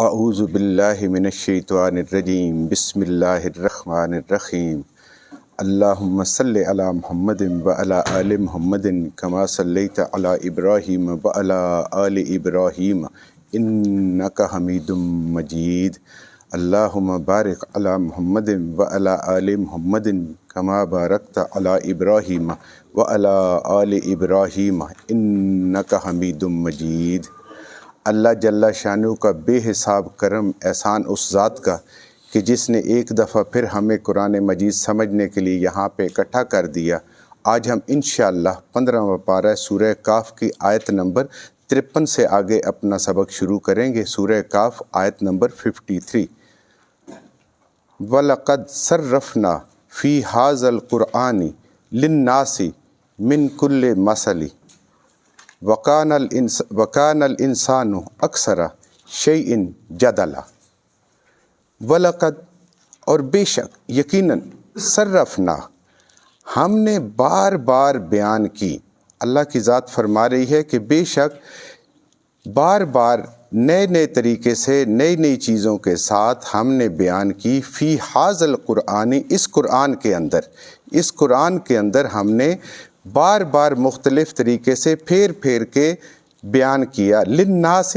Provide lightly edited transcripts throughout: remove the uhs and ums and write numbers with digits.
اعوذ باللہ من الشیطان الرجیم بسم اللہ الرحمن الرحیم اللہم صلی علی محمد وعلی آل محمد کما صلیت علی ابراہیم وعلی آل ابراہیم انک حمید مجید اللہم بارک علی محمد وعلی آل محمد کما بارکت علی ابراہیم وعلی آل ابراہیم انک حمید مجید۔ اللہ جل شانہ کا بے حساب کرم احسان اس ذات کا کہ جس نے ایک دفعہ پھر ہمیں قرآن مجید سمجھنے کے لیے یہاں پہ اکٹھا کر دیا۔ آج ہم انشاءاللہ 15واں پارہ سورہ کاف کی آیت نمبر 53 سے آگے اپنا سبق شروع کریں گے۔ سورہ کاف آیت نمبر 53۔ وَلَقَدْ صَرَّفْنَا فِي هَذَا الْقُرْآنِ لِلنَّاسِ مِنْ كُلِّ مَثَلٍ وَكَانَ الْإِنسَانُ أَكْثَرَ شَيْءٍ جَدَلًا۔ وَلَقَدْ اور بے شک یقیناً صرفنا ہم نے بار بار بیان کی۔ اللہ کی ذات فرما رہی ہے کہ بے شک بار بار نئے نئے طریقے سے نئی نئی چیزوں کے ساتھ ہم نے بیان کی فی ھذا القرآن اس قرآن کے اندر ہم نے بار بار مختلف طریقے سے پھیر کے بیان کیا للناس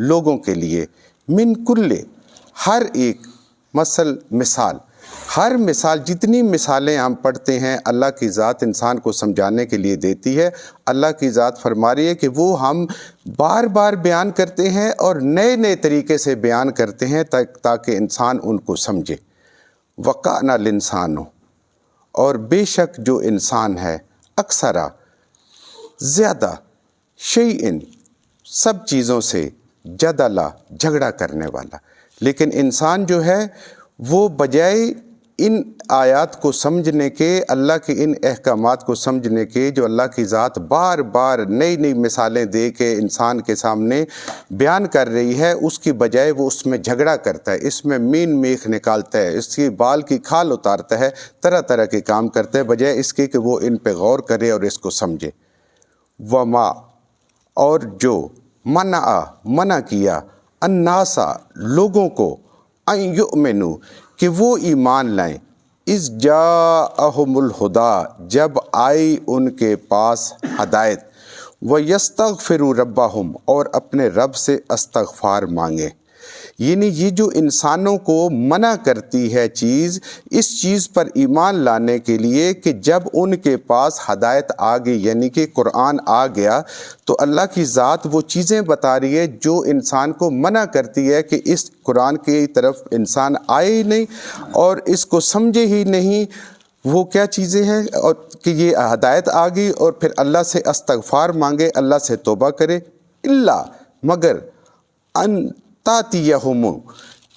لوگوں کے لیے من کل ہر ایک مثال ہر مثال جتنی مثالیں ہم پڑھتے ہیں اللہ کی ذات انسان کو سمجھانے کے لیے دیتی ہے۔ اللہ کی ذات فرما رہی ہے کہ وہ ہم بار بار بیان کرتے ہیں اور نئے نئے طریقے سے بیان کرتے ہیں تاکہ انسان ان کو سمجھے۔ وَقَانَ الْإِنسَانُ اور بے شک جو انسان ہے اکثرا زیادہ شیئن سب چیزوں سے جدلا جھگڑا کرنے والا۔ لیکن انسان جو ہے وہ بجائے ان آیات کو سمجھنے کے، اللہ کے ان احکامات کو سمجھنے کے جو اللہ کی ذات بار بار نئی نئی مثالیں دے کے انسان کے سامنے بیان کر رہی ہے، اس کی بجائے وہ اس میں جھگڑا کرتا ہے، اس میں مین میخ نکالتا ہے، اس کی بال کی کھال اتارتا ہے، طرح طرح کے کام کرتا ہے بجائے اس کے کہ وہ ان پہ غور کرے اور اس کو سمجھے۔ وما اور جو منع کیا الناسا لوگوں کو ان یؤمنوا کہ وہ ایمان لائیں اذ جاءہم الہدی جب آئی ان کے پاس ہدایت ویستغفروا ربہم اور اپنے رب سے استغفار مانگے۔ یعنی یہ جو انسانوں کو منع کرتی ہے چیز، اس چیز پر ایمان لانے کے لیے کہ جب ان کے پاس ہدایت آ گئی یعنی کہ قرآن آ گیا تو اللہ کی ذات وہ چیزیں بتا رہی ہے جو انسان کو منع کرتی ہے کہ اس قرآن کی طرف انسان آئے ہی نہیں اور اس کو سمجھے ہی نہیں۔ وہ کیا چیزیں ہیں؟ اور کہ یہ ہدایت آ گئی اور پھر اللہ سے استغفار مانگے، اللہ سے توبہ کرے۔ الا مگر ان تاتیہم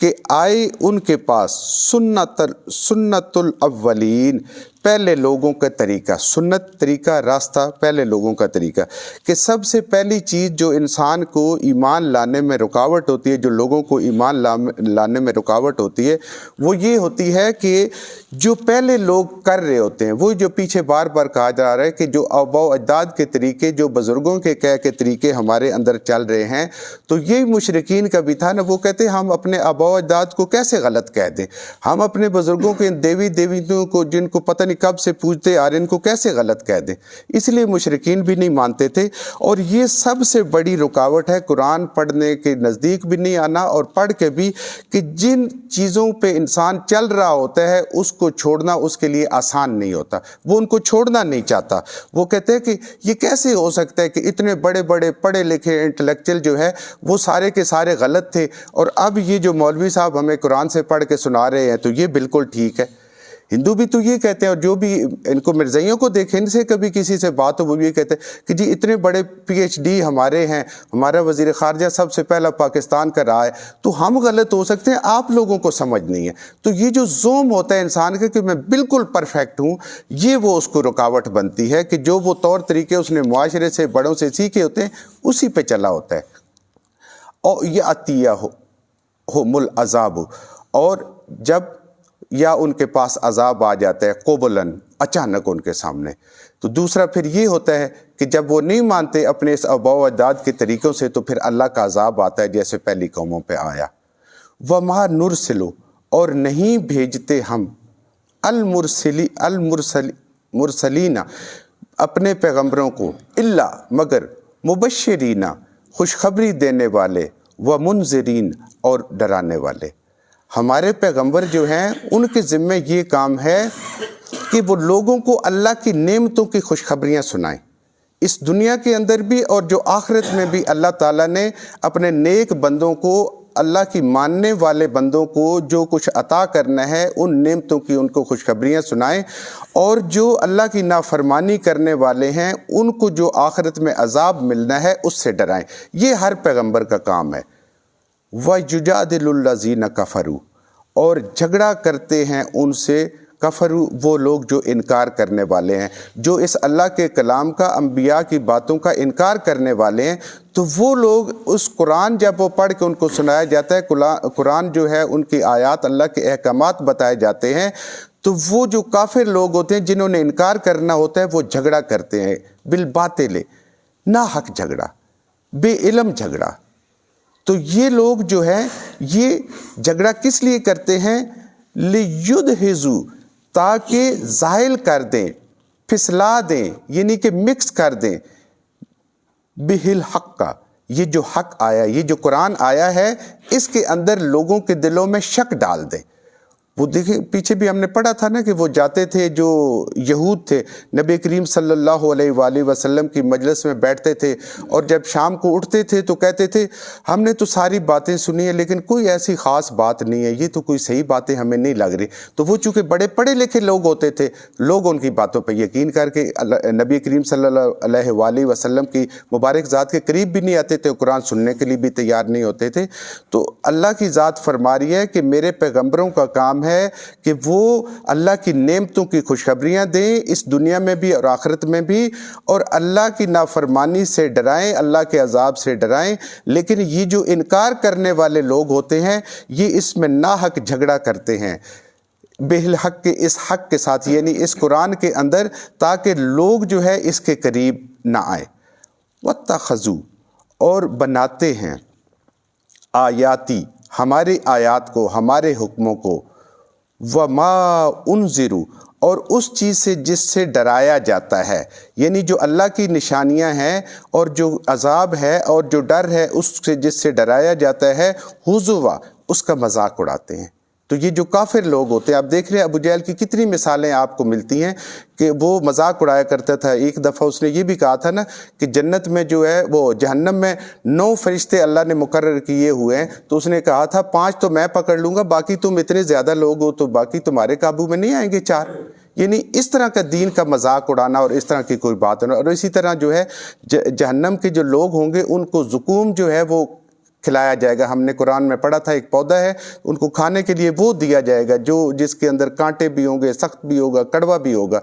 کہ آئے ان کے پاس سنت الاولین پہلے لوگوں کا طریقہ، سنت طریقہ راستہ پہلے لوگوں کا طریقہ، کہ سب سے پہلی چیز جو انسان کو ایمان لانے میں رکاوٹ ہوتی ہے، جو لوگوں کو ایمان لانے میں رکاوٹ ہوتی ہے، وہ یہ ہوتی ہے کہ جو پہلے لوگ کر رہے ہوتے ہیں، وہ جو پیچھے بار بار کہا جا رہا ہے کہ جو آباء و اجداد کے طریقے، جو بزرگوں کے کہہ کے طریقے ہمارے اندر چل رہے ہیں، تو یہی مشرکین کا بھی تھا نا۔ وہ کہتے ہیں ہم اپنے آباء و اجداد کو کیسے غلط کہہ دیں، ہم اپنے بزرگوں کے دیویوں کو جن کو پتہ نہیں کب سے پوجتے آ رہے ہیں ان کو کیسے غلط کہہ دیں۔ اس لیے مشرکین بھی نہیں مانتے تھے، اور یہ سب سے بڑی رکاوٹ ہے قرآن پڑھنے کے نزدیک بھی نہیں آنا، اور پڑھ کے بھی کہ جن چیزوں پہ انسان چل رہا ہوتا ہے اس کو چھوڑنا اس کے لیے آسان نہیں ہوتا، وہ ان کو چھوڑنا نہیں چاہتا۔ وہ کہتے ہیں کہ یہ کیسے ہو سکتا ہے کہ اتنے بڑے بڑے پڑھے لکھے انٹلیکچوئل جو ہے وہ سارے کے سارے غلط تھے، اور اب یہ جو مولوی صاحب ہمیں قرآن سے پڑھ کے سنا رہے ہیں تو یہ بالکل ٹھیک ہے۔ ہندو بھی تو یہ کہتے ہیں، اور جو بھی ان کو مرزائیوں کو دیکھیں، ان سے کبھی کسی سے بات ہو وہ یہ کہتے ہیں کہ جی اتنے بڑے پی ایچ ڈی ہمارے ہیں، ہمارا وزیر خارجہ سب سے پہلا پاکستان کا رہا ہے، تو ہم غلط ہو سکتے ہیں، آپ لوگوں کو سمجھ نہیں ہے۔ تو یہ جو زوم ہوتا ہے انسان کا کہ میں بالکل پرفیکٹ ہوں، یہ وہ اس کو رکاوٹ بنتی ہے کہ جو وہ طور طریقے اس نے معاشرے سے بڑوں سے سیکھے ہوتے ہیں اسی پہ چلا ہوتا ہے۔ اور یاتیہم العذاب اور جب یا ان کے پاس عذاب آ جاتا ہے قبلاً اچانک ان کے سامنے، تو دوسرا پھر یہ ہوتا ہے کہ جب وہ نہیں مانتے اپنے اس آباء و اجداد کے طریقوں سے تو پھر اللہ کا عذاب آتا ہے جیسے پہلی قوموں پہ آیا۔ وما نرسلو اور نہیں بھیجتے ہم المرسلین اپنے پیغمبروں کو الا مگر مبشرین خوشخبری دینے والے و منذرین اور ڈرانے والے۔ ہمارے پیغمبر جو ہیں ان کے ذمہ یہ کام ہے کہ وہ لوگوں کو اللہ کی نعمتوں کی خوشخبریاں سنائیں، اس دنیا کے اندر بھی اور جو آخرت میں بھی اللہ تعالیٰ نے اپنے نیک بندوں کو، اللہ کی ماننے والے بندوں کو جو کچھ عطا کرنا ہے ان نعمتوں کی ان کو خوشخبریاں سنائیں، اور جو اللہ کی نافرمانی کرنے والے ہیں ان کو جو آخرت میں عذاب ملنا ہے اس سے ڈرائیں۔ یہ ہر پیغمبر کا کام ہے۔ وَيُجَادِلُ الَّذِينَ كَفَرُوا اور جھگڑا کرتے ہیں ان سے کفرو وہ لوگ جو انکار کرنے والے ہیں، جو اس اللہ کے کلام کا، انبیاء کی باتوں کا انکار کرنے والے ہیں، تو وہ لوگ اس قرآن جب وہ پڑھ کے ان کو سنایا جاتا ہے، قرآن جو ہے ان کی آیات اللہ کے احکامات بتائے جاتے ہیں، تو وہ جو کافر لوگ ہوتے ہیں جنہوں نے انکار کرنا ہوتا ہے وہ جھگڑا کرتے ہیں بالباطل، ناحق جھگڑا، بے علم جھگڑا۔ تو یہ لوگ جو ہے یہ جھگڑا کس لیے کرتے ہیں؟ لِيُدْحِزُوا تاکہ زائل کر دیں، پھسلا دیں، یعنی کہ مکس کر دیں بِهِ الْحَقَّ یہ جو حق آیا، یہ جو قرآن آیا ہے اس کے اندر لوگوں کے دلوں میں شک ڈال دیں۔ وہ دیکھیں پیچھے بھی ہم نے پڑھا تھا نا کہ وہ جاتے تھے، جو یہود تھے نبی کریم صلی اللہ علیہ وآلہ وسلم کی مجلس میں بیٹھتے تھے، اور جب شام کو اٹھتے تھے تو کہتے تھے ہم نے تو ساری باتیں سنی ہیں لیکن کوئی ایسی خاص بات نہیں ہے، یہ تو کوئی صحیح باتیں ہمیں نہیں لگ رہی۔ تو وہ چونکہ بڑے پڑھے لکھے لوگ ہوتے تھے، لوگ ان کی باتوں پہ یقین کر کے نبی کریم صلی اللہ علیہ وآلہ وسلم کی مبارک ذات کے قریب بھی نہیں آتے تھے، قرآن سننے کے لیے بھی تیار نہیں ہوتے تھے۔ تو اللہ کی ذات فرما رہی ہے کہ میرے پیغمبروں کا کام ہے کہ وہ اللہ کی نعمتوں کی خوشخبریاں دیں اس دنیا میں بھی اور آخرت میں بھی، اور اللہ کی نافرمانی سے ڈرائیں، اللہ کے عذاب سے ڈرائیں۔ لیکن یہ جو انکار کرنے والے لوگ ہوتے ہیں یہ اس میں ناحق جھگڑا کرتے ہیں بالحق کے، اس حق کے ساتھ، یعنی اس قرآن کے اندر، تاکہ لوگ جو ہے اس کے قریب نہ آئیں۔ وَاتَّخَذُوا اور بناتے ہیں آیاتی ہمارے آیات کو، ہمارے حکموں کو، وَمَا أُنذِرُوا اور اس چیز سے جس سے ڈرایا جاتا ہے، یعنی جو اللہ کی نشانیاں ہیں اور جو عذاب ہے اور جو ڈر ہے اس سے جس سے ڈرایا جاتا ہے، ہُزُوًا اس کا مذاق اڑاتے ہیں۔ تو یہ جو کافر لوگ ہوتے ہیں، آپ دیکھ رہے ہیں ابو جہل کی کتنی مثالیں آپ کو ملتی ہیں کہ وہ مذاق اڑایا کرتا تھا۔ ایک دفعہ اس نے یہ بھی کہا تھا نا کہ جنت میں جو ہے وہ جہنم میں 9 فرشتے اللہ نے مقرر کیے ہوئے ہیں، تو اس نے کہا تھا 5 تو میں پکڑ لوں گا، باقی تم اتنے زیادہ لوگ ہو تو باقی تمہارے قابو میں نہیں آئیں گے 4۔ یعنی اس طرح کا دین کا مذاق اڑانا اور اس طرح کی کوئی بات ہونا۔ اور اسی طرح جو ہے جہنم کے جو لوگ ہوں گے ان کو زقوم جو ہے وہ کھلایا جائے گا۔ ہم نے قرآن میں پڑھا تھا ایک پودا ہے، ان کو کھانے کے لیے وہ دیا جائے گا جو جس کے اندر کانٹے بھی ہوں گے، سخت بھی ہوگا، کڑوا بھی ہوگا۔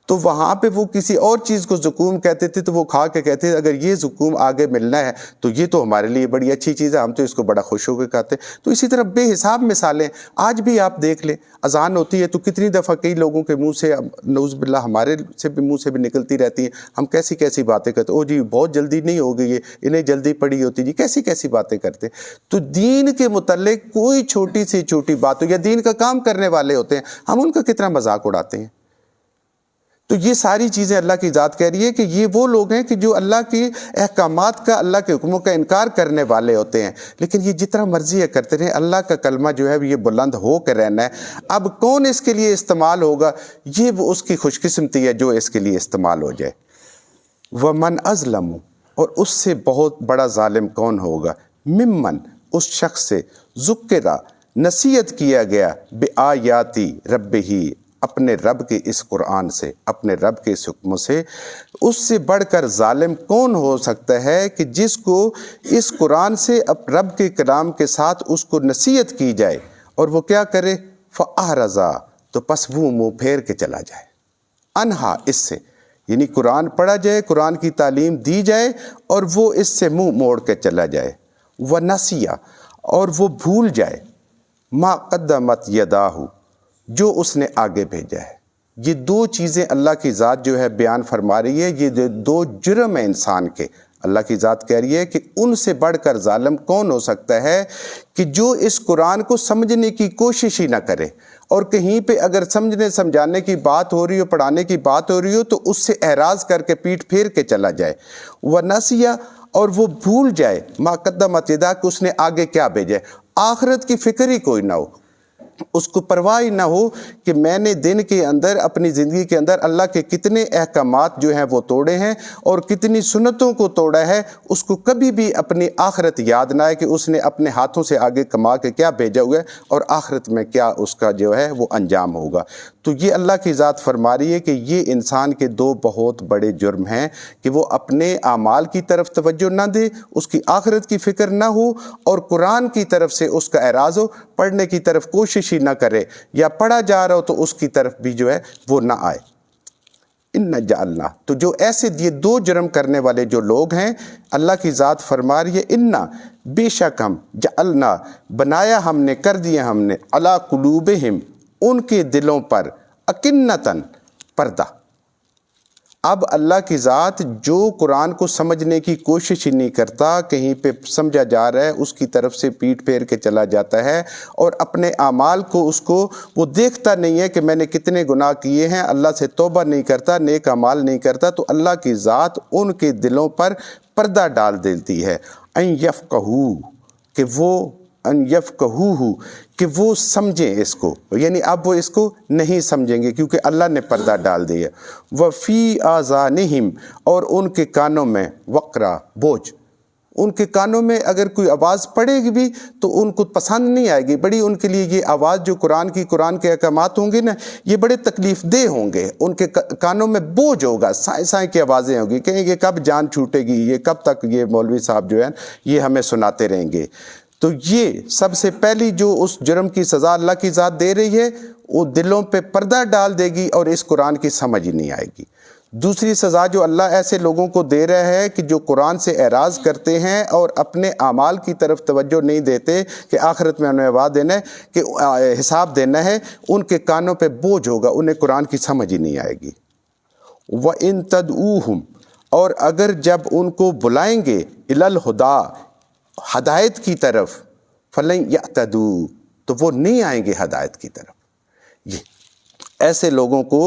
تو وہاں پہ وہ کسی اور چیز کو زقوم کہتے تھے، تو وہ کھا کے کہتے تھے اگر یہ زقوم آگے ملنا ہے تو یہ تو ہمارے لیے بڑی اچھی چیز ہے، ہم تو اس کو بڑا خوش ہو کے کھاتے ہیں۔ تو اسی طرح بے حساب مثالیں آج بھی آپ دیکھ لیں، اذان ہوتی ہے تو کتنی دفعہ کئی لوگوں کے منہ سے، نعوذ باللہ ہمارے سے بھی منہ سے بھی نکلتی رہتی ہیں، ہم کیسی کیسی باتیں کرتے، او جی بہت جلدی نہیں ہو گئی ہے، انہیں جلدی پڑی ہوتی، جی کیسی کیسی باتیں کرتے۔ تو دین کے متعلق کوئی چھوٹی سے چھوٹی بات ہو، یا دین کا کام کرنے والے ہوتے ہیں، ہم ان کا کتنا مذاق اڑاتے ہیں۔ تو یہ ساری چیزیں اللہ کی ذات کہہ رہی ہے کہ یہ وہ لوگ ہیں کہ جو اللہ کی احکامات کا، اللہ کے حکموں کا انکار کرنے والے ہوتے ہیں، لیکن یہ جتنا مرضی ہے کرتے رہیں، اللہ کا کلمہ جو ہے یہ بلند ہو کے رہنا ہے۔ اب کون اس کے لیے استعمال ہوگا، یہ وہ اس کی خوش قسمتی ہے جو اس کے لیے استعمال ہو جائے۔ وَمَنْ أَظْلَمُ اور اس سے بہت بڑا ظالم کون ہوگا، ممن اس شخص سے ذکرہ نصیحت کیا گیا بآیاتی ربہ اپنے رب کے اس قرآن سے، اپنے رب کے اس حکموں سے، اس سے بڑھ کر ظالم کون ہو سکتا ہے کہ جس کو اس قرآن سے رب کے کلام کے ساتھ اس کو نصیحت کی جائے اور وہ کیا کرے، فَأَعْرَضَ تو پس وہ منہ پھیر کے چلا جائے، انہا اس سے، یعنی قرآن پڑھا جائے، قرآن کی تعلیم دی جائے اور وہ اس سے منہ موڑ کے چلا جائے، وَنَسِيَ اور وہ بھول جائے، مَا قَدَّمَتْ يَدَاهُ جو اس نے آگے بھیجا ہے۔ یہ 2 چیزیں اللہ کی ذات جو ہے بیان فرما رہی ہے، یہ 2 جرم ہیں انسان کے، اللہ کی ذات کہہ رہی ہے کہ ان سے بڑھ کر ظالم کون ہو سکتا ہے کہ جو اس قرآن کو سمجھنے کی کوشش ہی نہ کرے، اور کہیں پہ اگر سمجھنے سمجھانے کی بات ہو رہی ہو، پڑھانے کی بات ہو رہی ہو تو اس سے اعراض کر کے پیٹ پھیر کے چلا جائے۔ وَنَسِيَ، اور وہ بھول جائے، مَا قَدَّمَتْ يَدَاهُ، کہ اس نے آگے کیا بھیجے، آخرت کی فکر ہی کوئی نہ ہو، اس کو پرواہ ہی نہ ہو کہ میں نے دن کے اندر اپنی زندگی کے اندر اللہ کے کتنے احکامات جو ہیں وہ توڑے ہیں اور کتنی سنتوں کو توڑا ہے، اس کو کبھی بھی اپنی آخرت یاد نہ ہے کہ اس نے اپنے ہاتھوں سے آگے کما کے کیا بھیجا ہوا ہے اور آخرت میں کیا اس کا جو ہے وہ انجام ہوگا۔ تو یہ اللہ کی ذات فرما رہی ہے کہ یہ انسان کے دو بہت بڑے جرم ہیں کہ وہ اپنے اعمال کی طرف توجہ نہ دے، اس کی آخرت کی فکر نہ ہو، اور قرآن کی طرف سے اس کا اعراض ہو، پڑھنے کی طرف کوشش ہی نہ کرے، یا پڑھا جا رہا ہو تو اس کی طرف بھی جو ہے وہ نہ آئے۔ اِنَّا جَعَلْنَا، تو جو ایسے یہ دو جرم کرنے والے جو لوگ ہیں، اللہ کی ذات فرما رہی ہے اِنَّا، بے شک ہم، جعلنا، بنایا ہم نے، کر دیا ہم نے، عَلَىٰ قُلُوبِهِمْ، ان کے دلوں پر، اکنتاً، پردہ۔ اب اللہ کی ذات جو قرآن کو سمجھنے کی کوشش ہی نہیں کرتا، کہیں پہ سمجھا جا رہا ہے اس کی طرف سے پیٹ پھیر کے چلا جاتا ہے، اور اپنے اعمال کو اس کو وہ دیکھتا نہیں ہے کہ میں نے کتنے گناہ کیے ہیں، اللہ سے توبہ نہیں کرتا، نیک اعمال نہیں کرتا، تو اللہ کی ذات ان کے دلوں پر پردہ ڈال دیتی ہے۔ ان یفقہوا، کہ وہ ان یفقہوہ، کہ وہ سمجھیں اس کو، یعنی اب وہ اس کو نہیں سمجھیں گے کیونکہ اللہ نے پردہ ڈال دیا۔ وفی آذانہم، اور ان کے کانوں میں، وقرا، بوجھ، ان کے کانوں میں اگر کوئی آواز پڑے گی بھی تو ان کو پسند نہیں آئے گی، بڑی ان کے لیے یہ آواز جو قرآن کے احکامات ہوں گے نا، یہ بڑے تکلیف دہ ہوں گے، ان کے کانوں میں بوجھ ہوگا، سائیں سائیں کی آوازیں ہوں گی، کہیں یہ کب جان چھوٹے گی، یہ کب تک یہ مولوی صاحب جو ہیں یہ ہمیں سناتے رہیں گے۔ تو یہ سب سے پہلی جو اس جرم کی سزا اللہ کی ذات دے رہی ہے، وہ دلوں پہ پردہ ڈال دے گی اور اس قرآن کی سمجھ ہی نہیں آئے گی۔ دوسری سزا جو اللہ ایسے لوگوں کو دے رہا ہے کہ جو قرآن سے اعراض کرتے ہیں اور اپنے اعمال کی طرف توجہ نہیں دیتے کہ آخرت میں انہیں وعدہ دینا ہے، کہ حساب دینا ہے، ان کے کانوں پہ بوجھ ہوگا، انہیں قرآن کی سمجھ ہی نہیں آئے گی۔ وَإِن تَدْعُوهُمْ، اور اگر جب ان کو بلائیں گے، إِلَى الْهُدَىٰ، ہدایت کی طرف، فَلَن يَهْتَدُوا، تو وہ نہیں آئیں گے ہدایت کی طرف۔ یہ ایسے لوگوں کو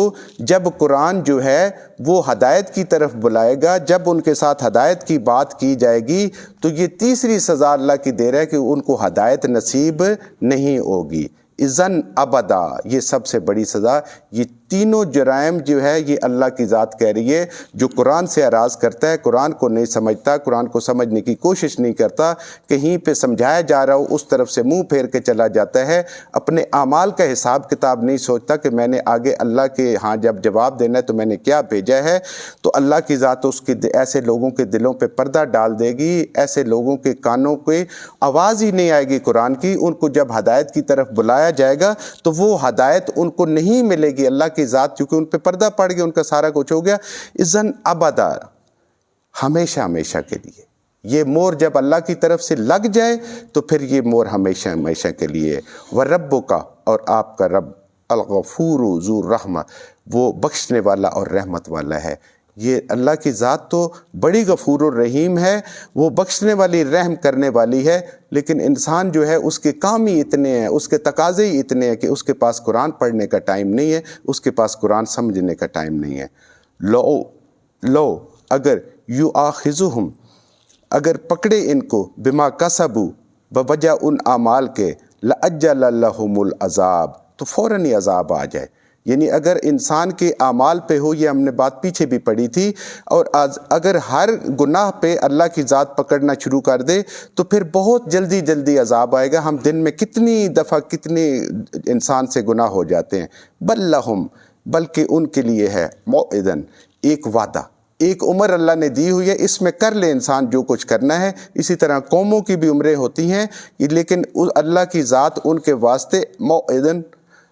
جب قرآن جو ہے وہ ہدایت کی طرف بلائے گا، جب ان کے ساتھ ہدایت کی بات کی جائے گی، تو یہ تیسری سزا اللہ کی دے رہا ہے کہ ان کو ہدایت نصیب نہیں ہوگی۔ اذن ابدا، یہ سب سے بڑی سزا۔ یہ تینوں جرائم جو ہے یہ اللہ کی ذات کہہ رہی ہے، جو قرآن سے اعراض کرتا ہے، قرآن کو نہیں سمجھتا، قرآن کو سمجھنے کی کوشش نہیں کرتا، کہیں پہ سمجھایا جا رہا ہو اس طرف سے منہ پھیر کے چلا جاتا ہے، اپنے اعمال کا حساب کتاب نہیں سوچتا کہ میں نے آگے اللہ کے ہاں جب جواب دینا ہے تو میں نے کیا بھیجا ہے، تو اللہ کی ذات اس کے ایسے لوگوں کے دلوں پہ پردہ ڈال دے گی، ایسے لوگوں کے کانوں پہ آواز ہی نہیں آئے گی قرآن کی، ان کو جب ہدایت کی طرف بلایا جائے گا تو وہ ہدایت ان کو نہیں ملے گی اللہ کی ذات، کیونکہ ان پہ پردہ پڑ گیا، ان کا سارا کچھ ہو گیا۔ اذن ابدا، ہمیشہ ہمیشہ کے لیے۔ یہ مور جب اللہ کی طرف سے لگ جائے تو پھر یہ مور ہمیشہ ہمیشہ کے لیے۔ وَرَبُّكَ، اور آپ کا رب، الغفور ذو الرحمہ، وہ بخشنے والا اور رحمت والا ہے۔ یہ اللہ کی ذات تو بڑی غفور الرحیم ہے، وہ بخشنے والی، رحم کرنے والی ہے، لیکن انسان جو ہے اس کے کام ہی اتنے ہیں، اس کے تقاضے ہی اتنے ہیں کہ اس کے پاس قرآن پڑھنے کا ٹائم نہیں ہے، اس کے پاس قرآن سمجھنے کا ٹائم نہیں ہے۔ لو اگر یؤاخذہم، اگر پکڑے ان کو، بما کسبوا، بوجہ ان اعمال کے، لأجل لہم العذاب، تو فوراً ہی عذاب آ جائے۔ یعنی اگر انسان کے اعمال پہ ہو، یہ ہم نے بات پیچھے بھی پڑھی تھی، اور اگر ہر گناہ پہ اللہ کی ذات پکڑنا شروع کر دے تو پھر بہت جلدی جلدی عذاب آئے گا۔ ہم دن میں کتنی دفعہ کتنے انسان سے گناہ ہو جاتے ہیں۔ بل لہم، بلکہ ان کے لیے ہے، موعدن، ایک وعدہ، ایک عمر اللہ نے دی ہوئی ہے، اس میں کر لے انسان جو کچھ کرنا ہے۔ اسی طرح قوموں کی بھی عمریں ہوتی ہیں، لیکن اللہ کی ذات ان کے واسطے موعدن،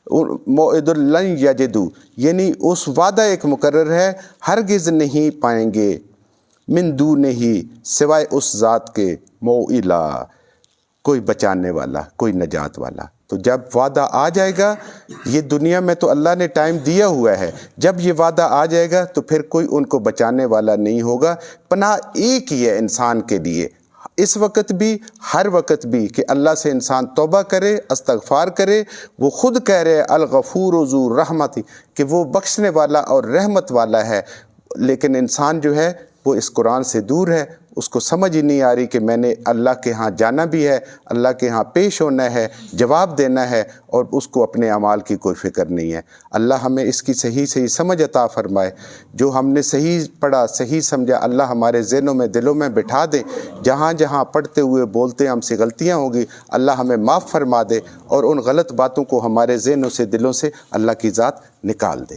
موعد لن یجدوا، یعنی اس وعدہ ایک مقرر ہے، ہرگز نہیں پائیں گے، من دونہ، سوائے اس ذات کے، موئلا، کوئی بچانے والا، کوئی نجات والا۔ تو جب وعدہ آ جائے گا، یہ دنیا میں تو اللہ نے ٹائم دیا ہوا ہے، جب یہ وعدہ آ جائے گا تو پھر کوئی ان کو بچانے والا نہیں ہوگا۔ پناہ ایک ہی ہے انسان کے لیے، اس وقت بھی ہر وقت بھی، کہ اللہ سے انسان توبہ کرے، استغفار کرے۔ وہ خود کہہ رہے الغفور ذو رحمت، کہ وہ بخشنے والا اور رحمت والا ہے، لیکن انسان جو ہے وہ اس قرآن سے دور ہے، اس کو سمجھ ہی نہیں آ رہی کہ میں نے اللہ کے ہاں جانا بھی ہے، اللہ کے ہاں پیش ہونا ہے، جواب دینا ہے، اور اس کو اپنے اعمال کی کوئی فکر نہیں ہے۔ اللہ ہمیں اس کی صحیح سمجھ عطا فرمائے، جو ہم نے صحیح پڑھا، صحیح سمجھا، اللہ ہمارے ذہنوں میں، دلوں میں بٹھا دے۔ جہاں جہاں پڑھتے ہوئے بولتے ہم سے غلطیاں ہوں گی، اللہ ہمیں معاف فرما دے، اور ان غلط باتوں کو ہمارے ذہنوں سے، دلوں سے اللہ کی ذات نکال دے۔